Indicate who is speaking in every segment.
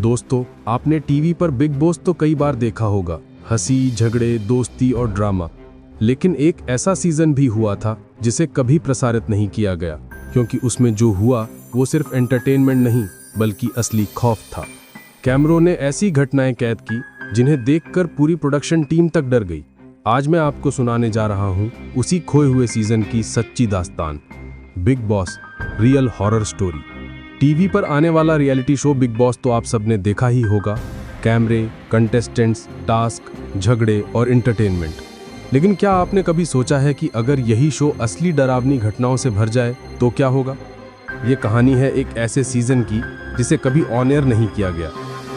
Speaker 1: दोस्तों, आपने टीवी पर बिग बॉस तो कई बार देखा होगा, हंसी, झगड़े, दोस्ती और ड्रामा। लेकिन एक ऐसा सीजन भी हुआ था जिसे कभी प्रसारित नहीं किया गया, क्योंकि उसमें जो हुआ वो सिर्फ एंटरटेनमेंट नहीं बल्कि असली खौफ था। कैमरों ने ऐसी घटनाएं कैद की जिन्हें देखकर पूरी प्रोडक्शन टीम तक डर गई। आज मैं आपको सुनाने जा रहा हूं उसी खोए हुए सीजन की सच्ची दास्तान, big boss real horror story. TV पर आने वाला रियलिटी शो बिग बॉस तो आप सबने देखा ही होगा, कैमरे, कंटेस्टेंट्स, टास्क, झगड़े और एंटरटेनमेंट। लेकिन क्या आपने कभी सोचा है कि अगर यही शो असली डरावनी घटनाओं से भर जाए तो क्या होगा? ये कहानी है एक ऐसे सीजन की जिसे कभी ऑन एयर नहीं किया गया।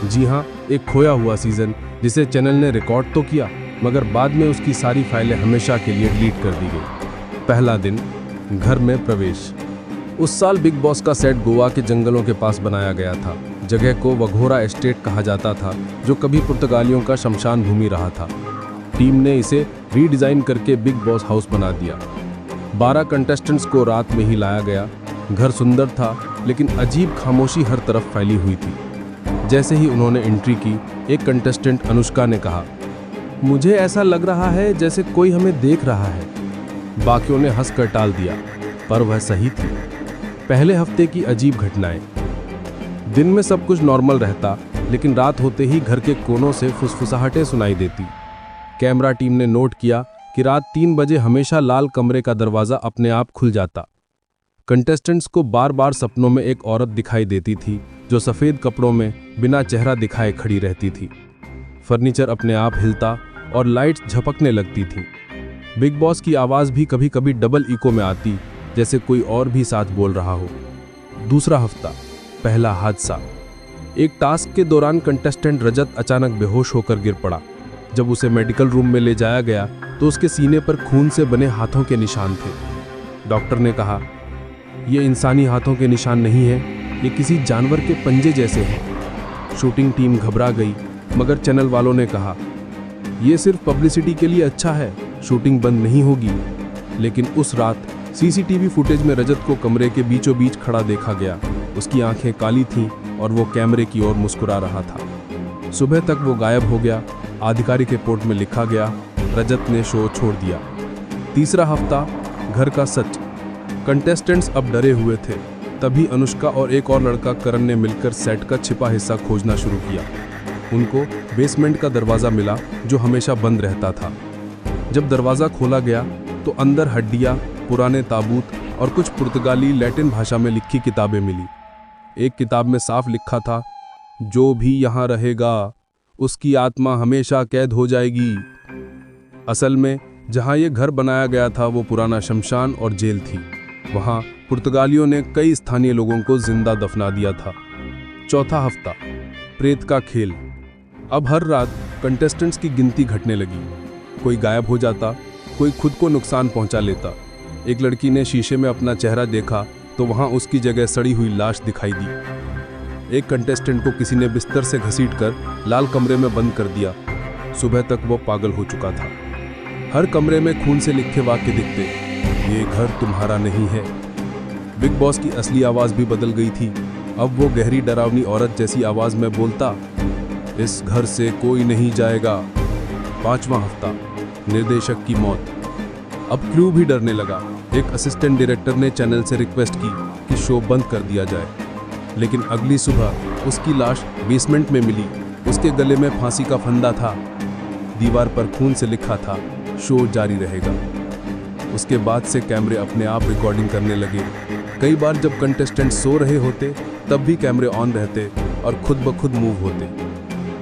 Speaker 1: जी हाँ, एक खोया हुआ सीजन जिसे चैनल ने रिकॉर्ड तो किया, मगर बाद में उसकी सारी फाइलें हमेशा के लिए डिलीट कर दी गई। पहला दिन, घर में प्रवेश। उस साल बिग बॉस का सेट गोवा के जंगलों के पास बनाया गया था। जगह को वघोरा एस्टेट कहा जाता था, जो कभी पुर्तगालियों का शमशान भूमि रहा था। टीम ने इसे रीडिजाइन करके बिग बॉस हाउस बना दिया। 12 कंटेस्टेंट्स को रात में ही लाया गया। घर सुंदर था, लेकिन अजीब खामोशी हर तरफ फैली हुई थी। जैसे ही उन्होंने एंट्री की, एक कंटेस्टेंट अनुष्का ने कहा, मुझे ऐसा लग रहा है जैसे कोई हमें देख रहा है। बाकियों ने हंसकर टाल दिया, पर वह सही थी। पहले हफ्ते की अजीब घटनाएं। दिन में सब कुछ नॉर्मल रहता, लेकिन रात होते ही घर के कोनों से फुसफुसाहटें सुनाई देती। कैमरा टीम ने नोट किया कि रात 3 बजे हमेशा लाल कमरे का दरवाजा अपने आप खुल जाता। कंटेस्टेंट्स को बार बार सपनों में एक औरत दिखाई देती थी जो सफेद कपड़ों में बिना चेहरा दिखाए खड़ी रहती थी। फर्नीचर अपने आप हिलता और लाइट्स झपकने लगती थी। बिग बॉस की आवाज भी कभी कभी डबल इको में आती, जैसे कोई और भी साथ बोल रहा हो। दूसरा हफ्ता, पहला हादसा। एक टास्क के दौरान कंटेस्टेंट रजत अचानक बेहोश होकर गिर पड़ा। जब उसे मेडिकल रूम में ले जाया गया तो उसके सीने पर खून से बने हाथों के निशान थे। डॉक्टर ने कहा, ये इंसानी हाथों के निशान नहीं है, ये किसी जानवर के पंजे जैसे हैं। शूटिंग टीम घबरा गई, मगर चैनल वालों ने कहा, ये सिर्फ पब्लिसिटी के लिए अच्छा है, शूटिंग बंद नहीं होगी। लेकिन उस रात सीसीटीवी फुटेज में रजत को कमरे के बीचों बीच खड़ा देखा गया। उसकी आंखें काली थीं और वो कैमरे की ओर मुस्कुरा रहा था। सुबह तक वो गायब हो गया। आधिकारिक रिपोर्ट में लिखा गया, रजत ने शो छोड़ दिया। तीसरा हफ्ता, घर का सच। कंटेस्टेंट्स अब डरे हुए थे। तभी अनुष्का और एक और लड़का करण ने मिलकर सेट का छिपा हिस्सा खोजना शुरू किया। उनको बेसमेंट का दरवाज़ा मिला जो हमेशा बंद रहता था। जब दरवाज़ा खोला गया तो अंदर हड्डियाँ, पुराने ताबूत और कुछ पुर्तगाली लैटिन भाषा में लिखी किताबें मिली। एक किताब में साफ लिखा था, जो भी यहाँ रहेगा उसकी आत्मा हमेशा कैद हो जाएगी। असल में जहाँ ये घर बनाया गया था वो पुराना शमशान और जेल थी। वहाँ पुर्तगालियों ने कई स्थानीय लोगों को जिंदा दफना दिया था। चौथा हफ्ता, प्रेत का खेल। अब हर रात कंटेस्टेंट्स की गिनती घटने लगी। कोई गायब हो जाता, कोई खुद को नुकसान पहुंचा लेता। एक लड़की ने शीशे में अपना चेहरा देखा तो वहां उसकी जगह सड़ी हुई लाश दिखाई दी। एक कंटेस्टेंट को किसी ने बिस्तर से घसीटकर लाल कमरे में बंद कर दिया। सुबह तक वो पागल हो चुका था। हर कमरे में खून से लिखे वाक्य दिखते, ये घर तुम्हारा नहीं है। बिग बॉस की असली आवाज भी बदल गई थी। अब वो गहरी डरावनी औरत जैसी आवाज में बोलता, इस घर से कोई नहीं जाएगा। 5वां हफ्ता, निर्देशक की मौत। अब क्रू भी डरने लगा। एक असिस्टेंट डायरेक्टर ने चैनल से रिक्वेस्ट की कि शो बंद कर दिया जाए, लेकिन अगली सुबह उसकी लाश बेसमेंट में मिली। उसके गले में फांसी का फंदा था। दीवार पर खून से लिखा था, शो जारी रहेगा। उसके बाद से कैमरे अपने आप रिकॉर्डिंग करने लगे। कई बार जब कंटेस्टेंट सो रहे होते तब भी कैमरे ऑन रहते और खुद ब खुद मूव होते।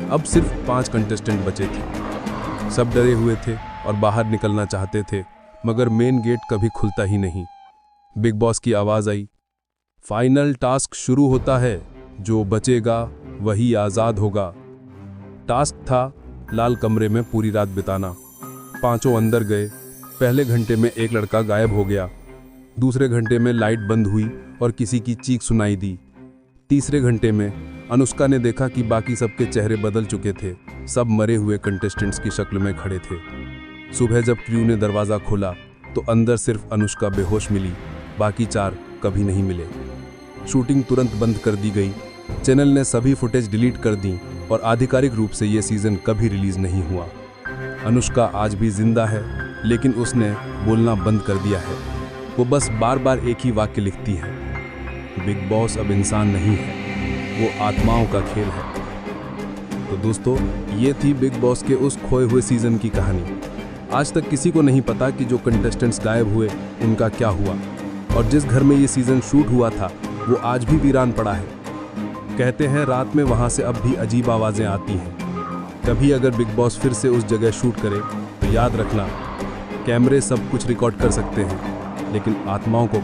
Speaker 1: अब सिर्फ 5 कंटेस्टेंट बचे थे। सब डरे हुए थे और बाहर निकलना चाहते थे, मगर मेन गेट कभी खुलता ही नहीं। बिग बॉस की आवाज आई, फाइनल टास्क शुरू होता है, जो बचेगा वही आजाद होगा। टास्क था लाल कमरे में पूरी रात बिताना। 5 अंदर गए। पहले घंटे में एक लड़का गायब हो गया। दूसरे घंटे में लाइट बंद हुई और किसी की चीख सुनाई दी। तीसरे घंटे में अनुष्का ने देखा कि बाकी सबके चेहरे बदल चुके थे। सब मरे हुए कंटेस्टेंट्स की शक्ल में खड़े थे। सुबह जब क्रू ने दरवाज़ा खोला तो अंदर सिर्फ अनुष्का बेहोश मिली। बाकी 4 कभी नहीं मिले। शूटिंग तुरंत बंद कर दी गई
Speaker 2: चैनल ने सभी फुटेज डिलीट कर दी और आधिकारिक रूप से ये सीज़न कभी रिलीज़ नहीं हुआ। अनुष्का आज भी जिंदा है, लेकिन उसने बोलना बंद कर दिया है। वो बस बार बार एक ही वाक्य लिखती है, बिग बॉस अब इंसान नहीं है, वो आत्माओं का खेल है। तो दोस्तों, ये थी बिग बॉस के उस खोए हुए सीज़न की कहानी। आज तक किसी को नहीं पता कि जो कंटेस्टेंट्स गायब हुए उनका क्या हुआ, और जिस घर में ये सीज़न शूट हुआ था वो आज भी वीरान पड़ा है। कहते हैं रात में वहाँ से अब भी अजीब आवाज़ें आती हैं। कभी अगर बिग बॉस फिर से उस जगह शूट करे तो याद रखना, कैमरे सब कुछ रिकॉर्ड कर सकते हैं, लेकिन आत्माओं को